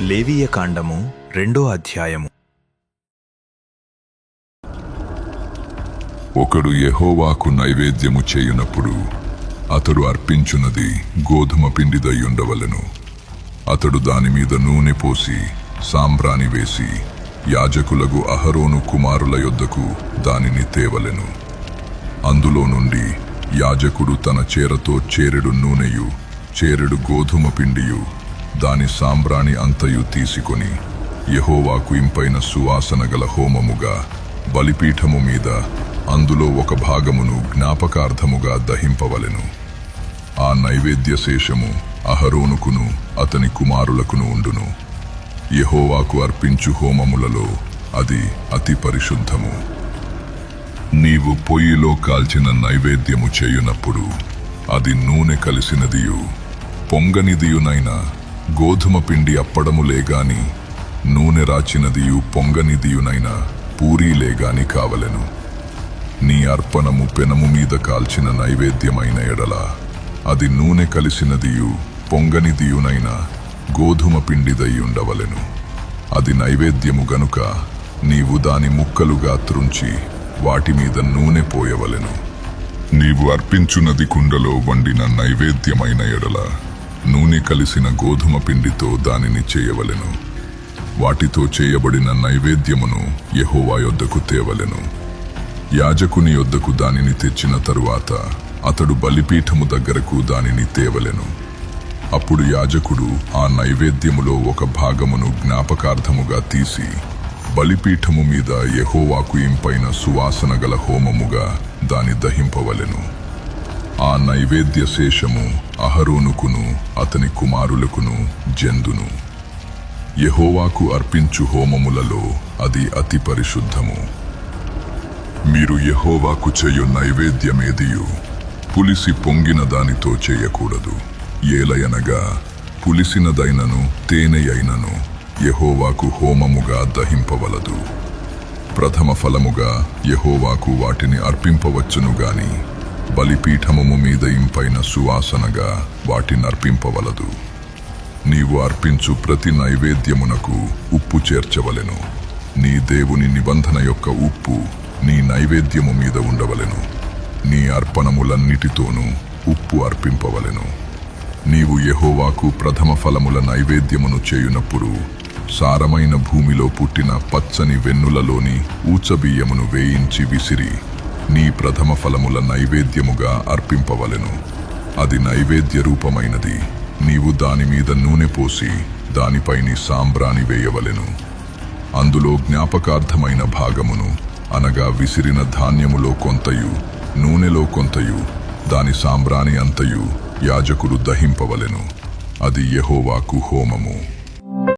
లేవీయకాండము 2వ అధ్యాయము. ఒకడు యెహోవాకు నైవేద్యము చేయునప్పుడు అతడు అర్పించునది గోధుమ పిండిదయ్యుండవలెను. అతడు దానిమీద నూనె పోసి సాంబ్రాణి వేసి యాజకులగు అహరోను కుమారుల యొద్దకు దానిని తేవలెను. అందులో నుండి యాజకుడు తన చేరతో చేరెడు నూనెయు చేరెడు గోధుమ పిండియు దాని సాంబ్రాణి అంతయు తీసుకొని యెహోవాకు ఇంపైన సువాసన గల హోమముగా బలిపీఠము మీద అందులో ఒక భాగమును జ్ఞాపకార్థముగా దహింపవలెను. ఆ నైవేద్య శేషము అహరోనుకును అతని కుమారులకును ఉండును. యెహోవాకు అర్పించు హోమములలో అది అతి పరిశుద్ధము. నీవు పొయ్యిలో కాల్చిన నైవేద్యము చేయునప్పుడు అది నూనె కలిసినదియు పొంగనిదియునైనా గోధుమ పిండి అప్పడములేగాని నూనె రాచినదియు పొంగనిదియునైనా పూరీలేగాని కావలెను. నీ అర్పణము పెనము మీద కాల్చిన నైవేద్యమైన ఎడల అది నూనె కలిసినదియు పొంగనిదియునైనా గోధుమ పిండిదయ్యుండవలెను. అది నైవేద్యము గనుక నీవు దాని ముక్కలుగా త్రుంచి వాటి మీద నూనె పోయవలెను. నీవు అర్పించునది కుండలో వండిన నైవేద్యమైన ఎడల నూనె కలిసిన గోధుమ పిండితో దానిని చేయవలెను. వాటితో చేయబడిన నైవేద్యమును యెహోవా యొద్దకు తేవలెను. యాజకుని యొద్దకు దానిని తెచ్చిన తరువాత అతడు బలిపీఠము దగ్గరకు దానిని తేవలెను. అప్పుడు యాజకుడు ఆ నైవేద్యములో ఒక భాగమును జ్ఞాపకార్థముగా తీసి బలిపీఠము మీద యెహోవాకు ఇంపైన సువాసన గల హోమముగా దాని దహింపవలెను. ఆ నైవేద్య శేషము అహరోనుకును అతని కుమారులకును జెందును. యెహోవాకు అర్పించు హోమములలో అది అతి పరిశుద్ధము. మీరు యెహోవాకు చేయు నైవేద్యమేదియు పులిసి పొంగిన దానితో చేయకూడదు. ఏలయనగా పులిసినదైనను తేనెయైనను యెహోవాకు హోమముగా దహింపవలదు. ప్రథమ ఫలముగా యెహోవాకు వాటిని అర్పింపవచ్చును గాని బలిపీఠము మీద ఇంపైన సువాసనగా వాటిని అర్పింపవలదు. నీవు అర్పించు ప్రతి నైవేద్యమునకు ఉప్పు చేర్చవలెను. నీ దేవుని నిబంధన యొక్క ఉప్పు నీ నైవేద్యము మీద ఉండవలెను. నీ అర్పణములన్నిటితోనూ ఉప్పు అర్పింపవలెను. నీవు యెహోవాకు ప్రథమ ఫలముల నైవేద్యమును చేయునప్పుడు సారమైన భూమిలో పుట్టిన పచ్చని వెన్నులలోని ఊచబియ్యమును వేయించి విసిరి నీ ప్రథమ ఫలముల నైవేద్యముగా అర్పింపవలెను. అది నైవేద్య రూపమైనది. నీవు దాని మీద నూనె పోసి దానిపై నీ సాంబ్రాణి వేయవలెను. అందులో జ్ఞాపకార్థమైన భాగమును అనగా విసిరిన ధాన్యములో కొంతయు నూనెలో కొంతయు దాని సాంబ్రాణి అంతయు యాజకుడు దహింపవలెను. అది యెహోవాకు హోమము.